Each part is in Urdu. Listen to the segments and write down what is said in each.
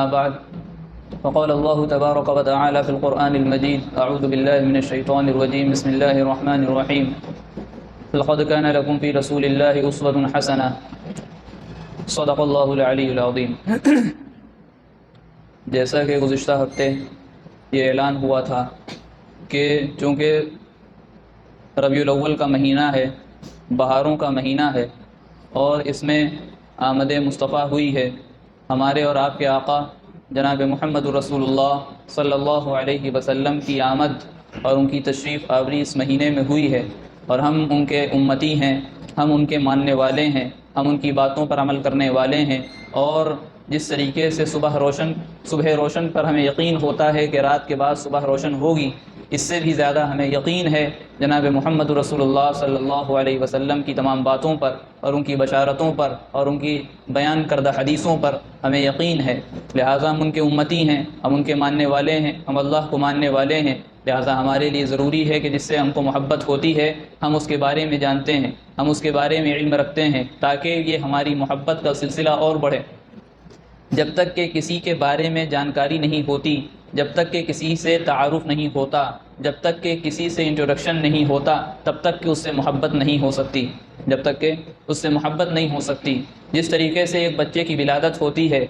بعد فقال الله تبارك وتعالى في القرآن المجيد أعوذ بالله من الشيطان الرجيم بسم الله الرحمن الرحيم لقد كان لكم في رسول الله أسوة حسنة صدق الله العلي العظيم۔ جیسا کہ گزشتہ ہفتے یہ اعلان ہوا تھا کہ چونکہ ربیع الاول کا مہینہ ہے، بہاروں کا مہینہ ہے، اور اس میں آمد مصطفیٰ ہوئی ہے، ہمارے اور آپ کے آقا جناب محمد رسول اللہ صلی اللہ علیہ وسلم کی آمد اور ان کی تشریف آوری اس مہینے میں ہوئی ہے، اور ہم ان کے امتی ہیں، ہم ان کے ماننے والے ہیں، ہم ان کی باتوں پر عمل کرنے والے ہیں، اور جس طریقے سے صبح روشن پر ہمیں یقین ہوتا ہے کہ رات کے بعد صبح روشن ہوگی، اس سے بھی زیادہ ہمیں یقین ہے جناب محمد رسول اللہ صلی اللہ علیہ وسلم کی تمام باتوں پر اور ان کی بشارتوں پر اور ان کی بیان کردہ حدیثوں پر ہمیں یقین ہے۔ لہٰذا ہم ان کے امتی ہیں، ہم ان کے ماننے والے ہیں، ہم اللہ کو ماننے والے ہیں، لہٰذا ہمارے لیے ضروری ہے کہ جس سے ہم کو محبت ہوتی ہے ہم اس کے بارے میں جانتے ہیں، ہم اس کے بارے میں علم رکھتے ہیں، تاکہ یہ ہماری محبت کا سلسلہ اور بڑھے۔ جب تک کہ کسی کے بارے میں جانکاری نہیں ہوتی، جب تک کہ کسی سے تعارف نہیں ہوتا، جب تک کہ کسی سے انٹروڈکشن نہیں ہوتا، تب تک کہ اس سے محبت نہیں ہو سکتی، جب تک کہ اس سے محبت نہیں ہو سکتی۔ جس طریقے سے ایک بچے کی ولادت ہوتی ہے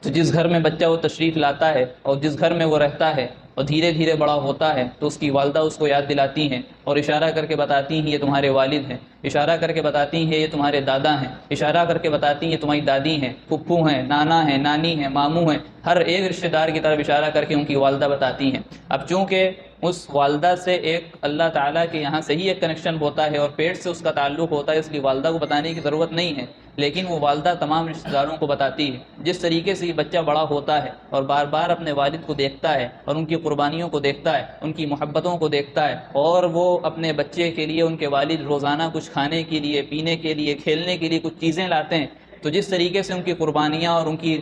تو جس گھر میں بچہ وہ تشریف لاتا ہے اور جس گھر میں وہ رہتا ہے اور دھیرے دھیرے بڑا ہوتا ہے تو اس کی والدہ اس کو یاد دلاتی ہیں اور اشارہ کر کے بتاتی ہیں یہ تمہارے والد ہیں، اشارہ کر کے بتاتی ہیں یہ تمہارے دادا ہیں، اشارہ کر کے بتاتی ہیں یہ تمہاری دادی ہیں، پھپھو ہیں، نانا ہیں، نانی ہیں، ماموں ہیں، ہر ایک رشتہ دار کی طرف اشارہ کر کے ان کی والدہ بتاتی ہیں۔ اب چونکہ اس والدہ سے ایک اللہ تعالیٰ کے یہاں سے ہی ایک کنیکشن ہوتا ہے اور پیٹ سے اس کا تعلق ہوتا ہے، اس لیے والدہ کو بتانے کی ضرورت نہیں ہے، لیکن وہ والدہ تمام رشتہ داروں کو بتاتی ہے۔ جس طریقے سے یہ بچہ بڑا ہوتا ہے اور بار بار اپنے والد کو دیکھتا ہے اور ان کی قربانیوں کو دیکھتا ہے، ان کی محبتوں کو دیکھتا ہے، اور وہ اپنے بچے کے لیے ان کے والد روزانہ کچھ کھانے کے لیے، پینے کے لیے، کھیلنے کے لیے کچھ چیزیں لاتے ہیں، تو جس طریقے سے ان کی قربانیاں اور ان کی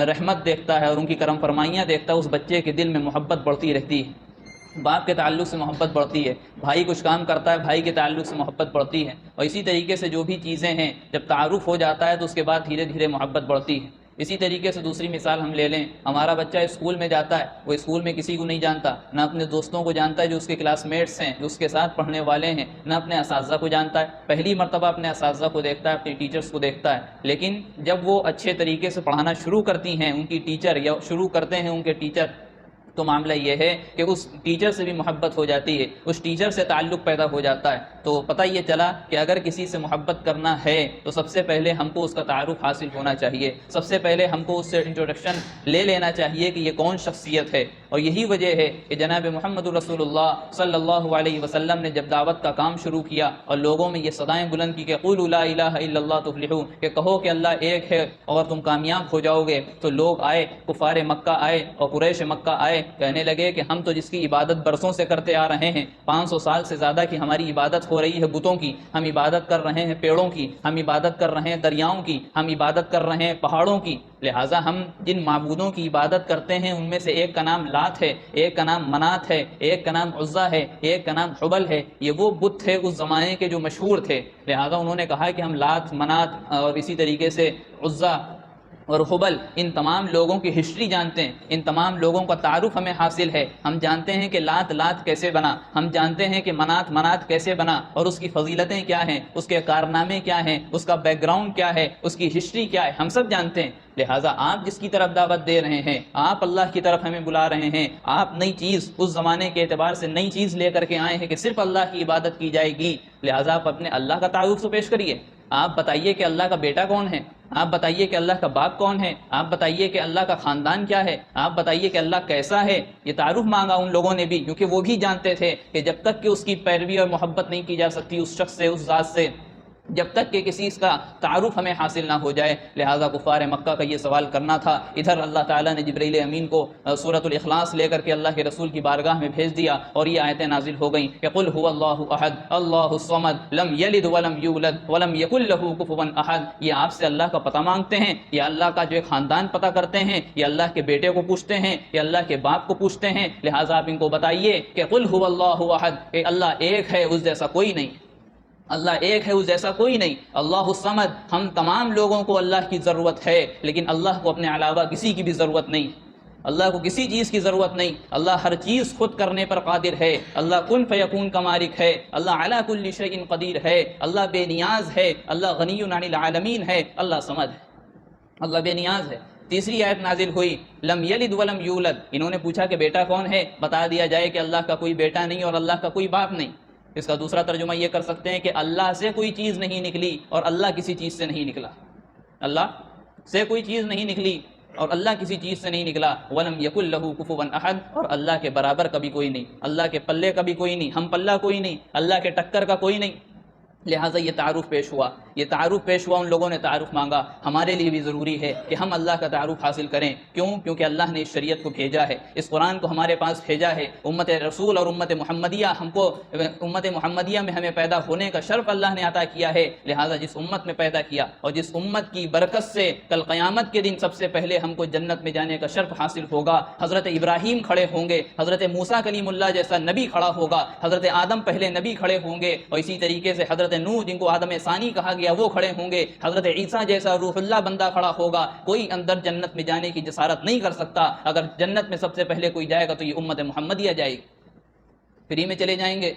رحمت دیکھتا ہے اور ان کی کرم فرمائیاں دیکھتا ہے، اس بچے کے دل میں محبت بڑھتی رہتی ہے، باپ کے تعلق سے محبت بڑھتی ہے، بھائی کچھ کام کرتا ہے بھائی کے تعلق سے محبت بڑھتی ہے، اور اسی طریقے سے جو بھی چیزیں ہیں جب تعارف ہو جاتا ہے تو اس کے بعد دھیرے دھیرے محبت بڑھتی ہے۔ اسی طریقے سے دوسری مثال ہم لے لیں، ہمارا بچہ اسکول میں جاتا ہے، وہ اسکول میں کسی کو نہیں جانتا، نہ اپنے دوستوں کو جانتا ہے جو اس کے کلاس میٹس ہیں، جو اس کے ساتھ پڑھنے والے ہیں، نہ اپنے اساتذہ کو جانتا ہے، پہلی مرتبہ اپنے اساتذہ کو دیکھتا ہے، اپنے ٹیچرز کو دیکھتا ہے، لیکن جب وہ اچھے طریقے سے پڑھانا شروع کرتی ہیں ان کی ٹیچر یا شروع کرتے ہیں ان کے ٹیچر، تو معاملہ یہ ہے کہ اس ٹیچر سے بھی محبت ہو جاتی ہے، اس ٹیچر سے تعلق پیدا ہو جاتا ہے۔ تو پتہ یہ چلا کہ اگر کسی سے محبت کرنا ہے تو سب سے پہلے ہم کو اس کا تعارف حاصل ہونا چاہیے، سب سے پہلے ہم کو اس سے انٹروڈکشن لے لینا چاہیے کہ یہ کون شخصیت ہے۔ اور یہی وجہ ہے کہ جناب محمد رسول اللہ صلی اللہ علیہ وسلم نے جب دعوت کا کام شروع کیا اور لوگوں میں یہ صدائیں بلند کی کہ قولوا لا الہ الا اللہ تفلحوا، کہ کہو کہ اللہ ایک ہے اور تم کامیاب ہو جاؤ گے، تو لوگ آئے، کفار مکہ آئے اور قریش مکہ آئے، کہنے لگے کہ ہم تو جس کی عبادت برسوں سے کرتے آ رہے ہیں، 500 سال سے زیادہ کی ہماری عبادت ہو رہی ہے بتوں کی، ہم عبادت کر رہے ہیں پیڑوں کی، ہم عبادت کر رہے ہیں دریاؤں کی، ہم عبادت کر رہے ہیں پہاڑوں کی، لہٰذا ہم جن معبودوں کی عبادت کرتے ہیں ان میں سے ایک کا نام لات ہے، ایک کا نام منات ہے، ایک کا نام عزا ہے، ایک کا نام حبل ہے، یہ وہ بت تھے اس زمانے کے جو مشہور تھے، لہٰذا انہوں نے کہا کہ ہم لات، منات اور اسی طریقے سے عزا اور حبل ان تمام لوگوں کی ہسٹری جانتے ہیں، ان تمام لوگوں کا تعارف ہمیں حاصل ہے، ہم جانتے ہیں کہ لات کیسے بنا، ہم جانتے ہیں کہ منات کیسے بنا اور اس کی فضیلتیں کیا ہیں، اس کے کارنامے کیا ہیں، اس کا بیک گراؤنڈ کیا ہے، اس کی ہسٹری کیا ہے، ہم سب جانتے ہیں۔ لہٰذا آپ جس کی طرف دعوت دے رہے ہیں، آپ اللہ کی طرف ہمیں بلا رہے ہیں، آپ نئی چیز اس زمانے کے اعتبار سے نئی چیز لے کر کے آئے ہیں کہ صرف اللہ کی عبادت کی جائے گی، لہٰذا آپ اپنے اللہ کا تعارف تو پیش کریے، آپ بتائیے کہ اللہ کا بیٹا کون ہے، آپ بتائیے کہ اللہ کا باپ کون ہے، آپ بتائیے کہ اللہ کا خاندان کیا ہے، آپ بتائیے کہ اللہ کیسا ہے۔ یہ تعارف مانگا ان لوگوں نے بھی، کیونکہ وہ بھی جانتے تھے کہ جب تک کہ اس کی پیروی اور محبت نہیں کی جا سکتی اس شخص سے، اس ذات سے، جب تک کہ کسی اس کا تعارف ہمیں حاصل نہ ہو جائے، لہٰذا کفار مکہ کا یہ سوال کرنا تھا۔ ادھر اللہ تعالیٰ نے جبرائیل امین کو سورۃ الاخلاص لے کر کے اللہ کے رسول کی بارگاہ میں بھیج دیا اور یہ آیتیں نازل ہو گئیں کہ قل هو اللہ احد اللہ الصمد لم یلد ولم یولد ولم یکن له کفوا احد، یہ آپ سے اللہ کا پتہ مانگتے ہیں، یہ اللہ کا جو ایک خاندان پتہ کرتے ہیں، یہ اللہ کے بیٹے کو پوچھتے ہیں، یہ اللہ کے باپ کو پوچھتے ہیں، لہٰذا آپ ان کو بتائیے کہ قل هو اللہ احد، کہ اللہ ایک ہے، اس جیسا کوئی نہیں۔ اللہ ایک ہے، اس جیسا کوئی نہیں. اللہ الصمد، ہم تمام لوگوں کو اللہ کی ضرورت ہے، لیکن اللہ کو اپنے علاوہ کسی کی بھی ضرورت نہیں. اللہ کو کسی چیز کی ضرورت نہیں. اللہ ہر چیز خود کرنے پر قادر ہے. اللہ کن فیکون کا مالک ہے. اللہ علی کل شیء قدیر ہے. اللہ بے نیاز ہے. اللہ غنی عن العالمین ہے. اللہ صمد ہے، اللہ بے نیاز ہے. تیسری آیت نازل ہوئی لم یلد ولم یولد. انہوں نے پوچھا کہ بیٹا کون ہے؟ بتا دیا جائے کہ اللہ کا کوئی بیٹا نہیں اور اللہ کا کوئی باپ نہیں. اس کا دوسرا ترجمہ یہ کر سکتے ہیں کہ اللہ سے کوئی چیز نہیں نکلی اور اللہ کسی چیز سے نہیں نکلا. اللہ سے کوئی چیز نہیں نکلی اور اللہ کسی چیز سے نہیں نکلا. ولم یکن لہ کفوا احد، اور اللہ کے برابر کبھی کوئی نہیں، اللہ کے پلے کبھی کوئی نہیں، ہم پلہ کوئی نہیں، اللہ کے ٹکر کا کوئی نہیں. لہٰذا یہ تعارف پیش ہوا، یہ تعارف پیش ہوا، ان لوگوں نے تعارف مانگا. ہمارے لیے بھی ضروری ہے کہ ہم اللہ کا تعارف حاصل کریں. کیوں؟ کیونکہ اللہ نے اس شریعت کو بھیجا ہے، اس قرآن کو ہمارے پاس بھیجا ہے. امت رسول اور امت محمدیہ، ہم کو امت محمدیہ میں ہمیں پیدا ہونے کا شرف اللہ نے عطا کیا ہے. لہٰذا جس امت میں پیدا کیا اور جس امت کی برکت سے کل قیامت کے دن سب سے پہلے ہم کو جنت میں جانے کا شرف حاصل ہوگا. حضرت ابراہیم کھڑے ہوں گے، حضرت موسیٰ کلیم اللہ جیسا نبی کھڑا ہوگا، حضرت آدم پہلے نبی کھڑے ہوں گے، اور اسی طریقے سے حضرت نوح جن کو آدم ثانی کہا گیا وہ کھڑے ہوں گے، حضرت عیسیٰ جیسا روح اللہ بندہ کھڑا ہوگا. کوئی اندر جنت میں جانے کی جسارت نہیں کر سکتا. اگر جنت میں سب سے پہلے کوئی جائے گا تو یہ امت محمدیہ جائے گی، فری میں چلے جائیں گے.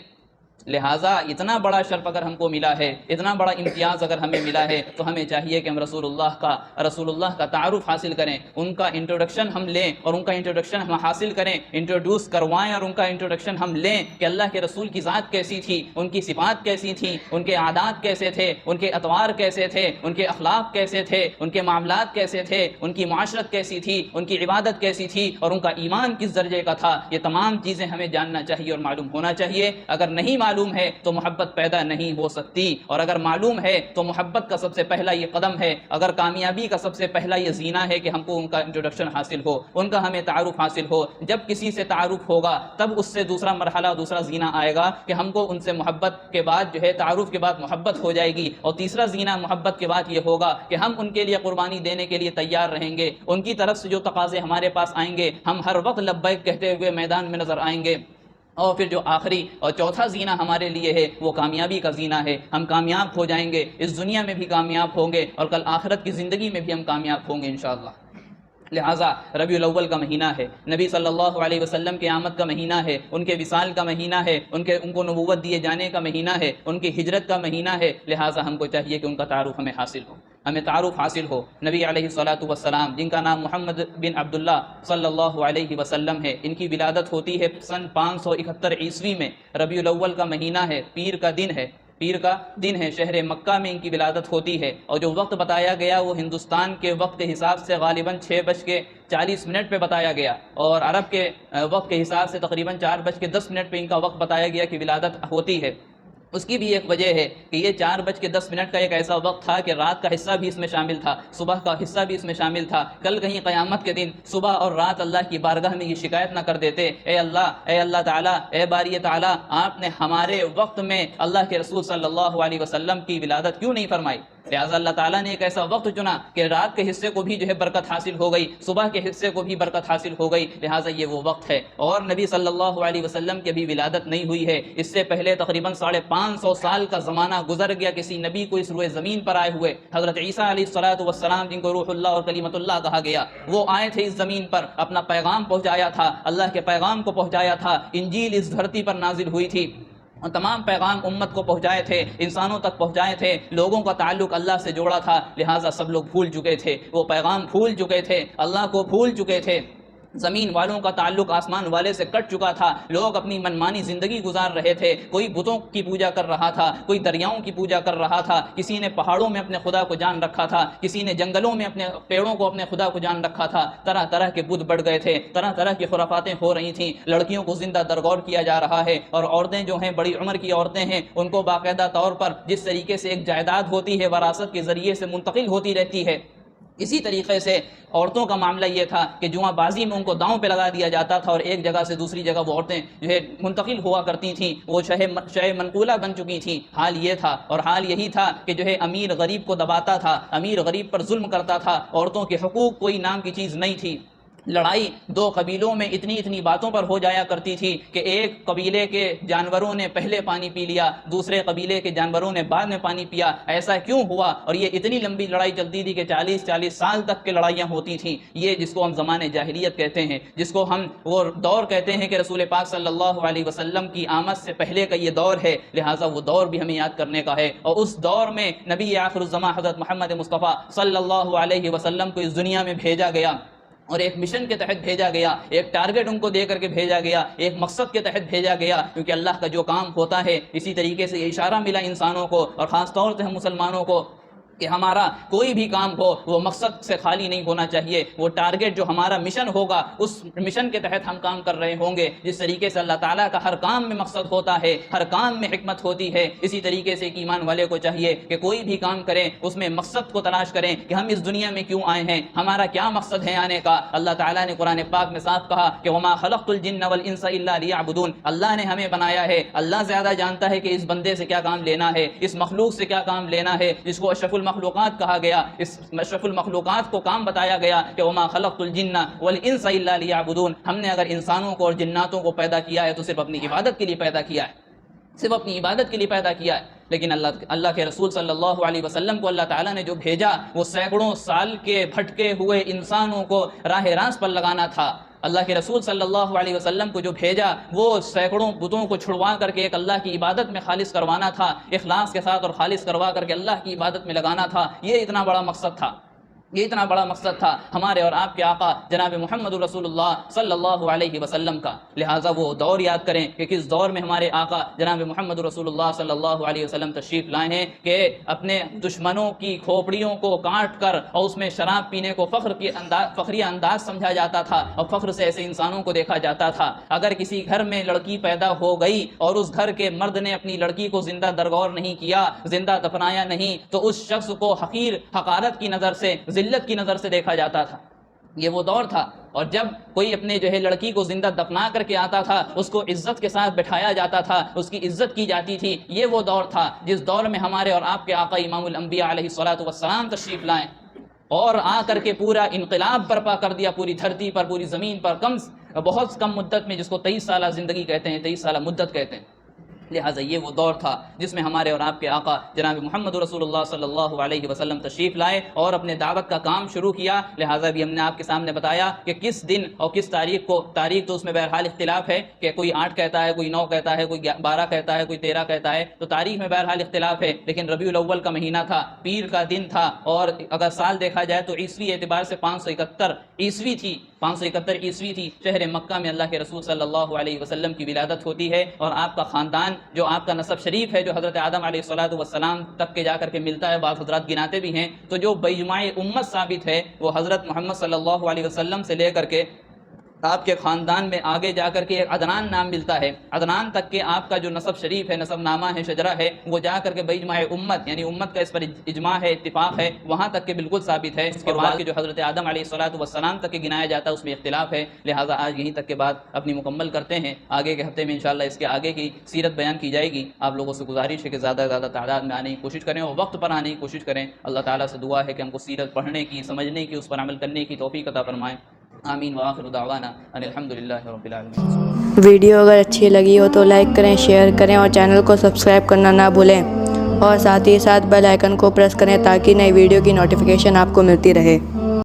لہٰذا اتنا بڑا شرف اگر ہم کو ملا ہے، اتنا بڑا امتیاز اگر ہمیں ملا ہے، تو ہمیں چاہیے کہ ہم رسول اللہ کا تعارف حاصل کریں، ان کا انٹروڈکشن ہم لیں اور ان کا انٹروڈکشن ہم حاصل کریں، انٹروڈیوس کروائیں اور ان کا انٹروڈکشن ہم لیں کہ اللہ کے رسول کی ذات کیسی تھی، ان کی صفات کیسی تھیں، ان کے عادات کیسے تھے، ان کے اطوار کیسے تھے، ان کے اخلاق کیسے تھے، ان کے معاملات کیسے تھے، ان کی معاشرت کیسی تھی، ان کی عبادت کیسی تھی، اور ان کا ایمان کس درجے کا تھا. یہ تمام چیزیں ہمیں جاننا چاہیے اور معلوم ہونا چاہیے. اگر نہیں معلوم ہے تو محبت پیدا نہیں ہو سکتی، اور اگر معلوم ہے تو محبت کا سب سے پہلا یہ قدم ہے. اگر کامیابی کا سب سے پہلا یہ زینہ ہے کہ ہم کو ان کا انٹروڈکشن حاصل ہو، ان کا ہمیں تعارف حاصل ہو. جب کسی سے تعارف ہوگا تب اس سے دوسرا مرحلہ، دوسرا زینہ آئے گا کہ ہم کو ان سے محبت کے بعد جو ہے تعارف کے بعد محبت ہو جائے گی. اور تیسرا زینہ محبت کے بعد یہ ہوگا کہ ہم ان کے لیے قربانی دینے کے لیے تیار رہیں گے. ان کی طرف سے جو تقاضے ہمارے پاس آئیں گے ہم ہر وقت لبیک کہتے ہوئے میدان میں نظر آئیں گے. اور پھر جو آخری اور چوتھا زینہ ہمارے لیے ہے وہ کامیابی کا زینہ ہے. ہم کامیاب ہو جائیں گے، اس دنیا میں بھی کامیاب ہوں گے اور کل آخرت کی زندگی میں بھی ہم کامیاب ہوں گے انشاءاللہ. لہٰذا ربیع الاول کا مہینہ ہے، نبی صلی اللہ علیہ وسلم کے آمد کا مہینہ ہے، ان کے وصال کا مہینہ ہے، ان کو نبوت دیے جانے کا مہینہ ہے، ان کی ہجرت کا مہینہ ہے. لہٰذا ہم کو چاہیے کہ ان کا تعارف ہمیں حاصل ہو، ہمیں تعارف حاصل ہو. نبی علیہ الصلاۃ والسلام جن کا نام محمد بن عبداللہ صلی اللہ علیہ وسلم ہے، ان کی ولادت ہوتی ہے سن 571 عیسوی میں. ربیع الاول کا مہینہ ہے، پیر کا دن ہے، شہر مکہ میں ان کی ولادت ہوتی ہے. اور جو وقت بتایا گیا وہ ہندوستان کے وقت کے حساب سے غالباً 6:40 پہ بتایا گیا، اور عرب کے وقت کے حساب سے تقریباً 4:10 پہ ان کا وقت بتایا گیا کہ ولادت ہوتی ہے. اس کی بھی ایک وجہ ہے کہ یہ 4:10 کا ایک ایسا وقت تھا کہ رات کا حصہ بھی اس میں شامل تھا، صبح کا حصہ بھی اس میں شامل تھا. کل کہیں قیامت کے دن صبح اور رات اللہ کی بارگاہ میں یہ شکایت نہ کر دیتے، اے اللہ تعالیٰ، اے باری تعالیٰ، آپ نے ہمارے وقت میں اللہ کے رسول صلی اللہ علیہ وسلم کی ولادت کیوں نہیں فرمائی. لہٰذا اللہ تعالیٰ نے ایک ایسا وقت چنا کہ رات کے حصے کو بھی جو ہے برکت حاصل ہو گئی، صبح کے حصے کو بھی برکت حاصل ہو گئی. لہٰذا یہ وہ وقت ہے. اور نبی صلی اللہ علیہ وسلم کی بھی ولادت نہیں ہوئی ہے، اس سے پہلے تقریباً 550 سال کا زمانہ گزر گیا کسی نبی کو اس روئے زمین پر آئے ہوئے. حضرت عیسیٰ علیہ الصلوۃ والسلام جن کو روح اللہ اور کلیمت اللہ کہا گیا، وہ آئے تھے اس زمین پر، اپنا پیغام پہنچایا تھا، اللہ کے پیغام کو پہنچایا تھا. انجیل اس دھرتی پر نازل ہوئی تھی اور تمام پیغام امت کو پہنچائے تھے، انسانوں تک پہنچائے تھے، لوگوں کا تعلق اللہ سے جوڑا تھا. لہٰذا سب لوگ بھول چکے تھے، وہ پیغام بھول چکے تھے، اللہ کو بھول چکے تھے. زمین والوں کا تعلق آسمان والے سے کٹ چکا تھا. لوگ اپنی منمانی زندگی گزار رہے تھے. کوئی بتوں کی پوجا کر رہا تھا، کوئی دریاؤں کی پوجا کر رہا تھا، کسی نے پہاڑوں میں اپنے خدا کو جان رکھا تھا، کسی نے جنگلوں میں اپنے پیڑوں کو اپنے خدا کو جان رکھا تھا. طرح طرح کے بت بڑھ گئے تھے، طرح طرح کی خرافاتیں ہو رہی تھیں. لڑکیوں کو زندہ درگور کیا جا رہا ہے، اور عورتیں جو ہیں بڑی عمر کی عورتیں ہیں ان کو باقاعدہ طور پر جس طریقے سے ایک جائیداد ہوتی ہے وراثت کے ذریعے سے منتقل ہوتی رہتی ہے، اسی طریقے سے عورتوں کا معاملہ یہ تھا کہ جواں بازی میں ان کو داؤں پہ لگا دیا جاتا تھا، اور ایک جگہ سے دوسری جگہ وہ عورتیں جو ہے منتقل ہوا کرتی تھیں، وہ شے منقولہ بن چکی تھیں. حال یہ تھا، اور حال یہی تھا کہ جو ہے امیر غریب کو دباتا تھا، امیر غریب پر ظلم کرتا تھا، عورتوں کے حقوق کوئی نام کی چیز نہیں تھی. لڑائی دو قبیلوں میں اتنی باتوں پر ہو جایا کرتی تھی کہ ایک قبیلے کے جانوروں نے پہلے پانی پی لیا، دوسرے قبیلے کے جانوروں نے بعد میں پانی پیا، ایسا کیوں ہوا؟ اور یہ اتنی لمبی لڑائی چلتی تھی کہ 40 سال تک کے لڑائیاں ہوتی تھیں۔ یہ جس کو ہم زمانے جاہلیت کہتے ہیں، جس کو ہم وہ دور کہتے ہیں کہ رسول پاک صلی اللہ علیہ وسلم کی آمد سے پہلے کا یہ دور ہے، لہٰذا وہ دور بھی ہمیں یاد کرنے کا ہے۔ اور اس دور میں نبی آخر الزماں حضرت محمد مصطفیٰ صلی اللہ علیہ وسلم کو اس دنیا میں بھیجا گیا، اور ایک مشن کے تحت بھیجا گیا، ایک ٹارگٹ ان کو دے کر کے بھیجا گیا، ایک مقصد کے تحت بھیجا گیا، کیونکہ اللہ کا جو کام ہوتا ہے اسی طریقے سے یہ اشارہ ملا انسانوں کو، اور خاص طور سے ہم مسلمانوں کو، کہ ہمارا کوئی بھی کام ہو وہ مقصد سے خالی نہیں ہونا چاہیے۔ وہ ٹارگٹ جو ہمارا مشن ہوگا اس مشن کے تحت ہم کام کر رہے ہوں گے۔ جس طریقے سے اللہ تعالیٰ کا ہر کام میں مقصد ہوتا ہے، ہر کام میں حکمت ہوتی ہے، اسی طریقے سے ایک ایمان والے کو چاہیے کہ کوئی بھی کام کریں اس میں مقصد کو تلاش کریں کہ ہم اس دنیا میں کیوں آئے ہیں، ہمارا کیا مقصد ہے آنے کا۔ اللہ تعالیٰ نے قرآن پاک میں صاف کہا کہ وما خلقت الجن والانس الا لیعبدون، اللہ نے ہمیں بنایا ہے، اللہ زیادہ جانتا ہے کہ اس بندے سے کیا کام لینا ہے، اس مخلوق سے کیا کام لینا ہے، جس کو اشرف المخلوقات کہا گیا، اس اشرف المخلوقات کو کام بتایا گیا کہ وما خلقت الجن والانس الا لیعبدون، ہم نے اگر انسانوں کو اور جناتوں کو پیدا کیا ہے تو صرف اپنی عبادت کے لیے پیدا کیا ہے، صرف اپنی عبادت کے لیے پیدا کیا ہے۔ لیکن اللہ کے رسول صلی اللہ علیہ وسلم کو اللہ تعالیٰ نے جو بھیجا وہ سینکڑوں سال کے بھٹکے ہوئے انسانوں کو راہ راست پر لگانا تھا۔ اللہ کے رسول صلی اللہ علیہ وسلم کو جو بھیجا وہ سینکڑوں بتوں کو چھڑوا کر کے ایک اللہ کی عبادت میں خالص کروانا تھا، اخلاص کے ساتھ، اور خالص کروا کر کے اللہ کی عبادت میں لگانا تھا۔ یہ اتنا بڑا مقصد تھا، یہ اتنا بڑا مقصد تھا ہمارے اور آپ کے آقا جناب محمد رسول اللہ صلی اللہ علیہ وسلم کا۔ لہٰذا وہ دور یاد کریں کہ کس دور میں ہمارے آقا جناب محمد رسول اللہ صلی اللہ علیہ وسلم تشریف لائے ہیں، کہ اپنے دشمنوں کی کھوپڑیوں کو کاٹ کر اور اس میں شراب پینے کو فخری انداز سمجھا جاتا تھا، اور فخر سے ایسے انسانوں کو دیکھا جاتا تھا۔ اگر کسی گھر میں لڑکی پیدا ہو گئی اور اس گھر کے مرد نے اپنی لڑکی کو زندہ درگور نہیں کیا، زندہ دفنایا نہیں، تو اس شخص کو حقیر، حقارت کی نظر سے، ذلت کی نظر سے دیکھا جاتا تھا۔ یہ وہ دور تھا، اور جب کوئی اپنے لڑکی کو زندہ دفنا کر کے آتا تھا اس کو عزت کے ساتھ بٹھایا جاتا تھا، اس کی عزت کی جاتی تھی۔ یہ وہ دور تھا جس دور میں ہمارے اور آپ کے آقا امام الانبیاء علیہ الصلوۃ والسلام تشریف لائے اور آ کر کے پورا انقلاب برپا کر دیا پوری دھرتی پر، پوری زمین پر، بہت کم مدت میں، جس کو 23 سالہ زندگی کہتے ہیں، 23 سالہ مدت کہتے ہیں۔ لہٰذا یہ وہ دور تھا جس میں ہمارے اور آپ کے آقا جناب محمد رسول اللہ صلی اللہ علیہ وسلم تشریف لائے اور اپنے دعوت کا کام شروع کیا۔ لہٰذا بھی ہم نے آپ کے سامنے بتایا کہ کس دن اور کس تاریخ کو، تاریخ تو اس میں بہرحال اختلاف ہے کہ کوئی 8 کہتا ہے، کوئی 9 کہتا ہے، کوئی 12 کہتا ہے، کوئی 13 کہتا ہے، تو تاریخ میں بہرحال اختلاف ہے، لیکن ربیع الاول کا مہینہ تھا، پیر کا دن تھا، اور اگر سال دیکھا جائے تو عیسوی اعتبار سے 571 عیسوی تھی، 571 عیسوی تھی۔ شہر مکہ میں اللہ کے رسول صلی اللہ علیہ وسلم کی ولادت ہوتی ہے، اور آپ کا خاندان، جو آپ کا نسب شریف ہے، جو حضرت آدم علیہ الصلوۃ والسلام تک کے جا کر کے ملتا ہے، بعض حضرات گناتے بھی ہیں، تو جو باجماع امت ثابت ہے وہ حضرت محمد صلی اللہ علیہ وسلم سے لے کر کے آپ کے خاندان میں آگے جا کر کے ایک عدنان نام ملتا ہے، عدنان تک کے آپ کا جو نسب شریف ہے، نسب نامہ ہے، شجرہ ہے، وہ جا کر کے باجماع امت، یعنی امت کا اس پر اجماع ہے، اتفاق ہے، وہاں تک کے بالکل ثابت ہے۔ اس کے بعد کے جو حضرت آدم علیہ الصلوۃ والسلام تک کے گنایا جاتا ہے اس میں اختلاف ہے۔ لہٰذا آج یہیں تک کے بعد اپنی مکمل کرتے ہیں، آگے کے ہفتے میں انشاءاللہ اس کے آگے کی سیرت بیان کی جائے گی۔ آپ لوگوں سے گزارش ہے کہ زیادہ سے زیادہ تعداد میں آنے کی کوشش کریں اور وقت پر آنے کی کوشش کریں۔ اللہ تعالیٰ سے دعا ہے کہ ہم کو سیرت پڑھنے کی، سمجھنے کی، اس پر عمل کرنے کی توفیق عطا فرمائیں۔ آمین وآخر دعوانا ان الحمدللہ رب العالمین۔ ویڈیو اگر اچھی لگی ہو تو لائک کریں، شیئر کریں اور چینل کو سبسکرائب کرنا نہ بھولیں، اور ساتھ ہی ساتھ بیل آئیکن کو پریس کریں تاکہ نئی ویڈیو کی نوٹیفیکیشن آپ کو ملتی رہے۔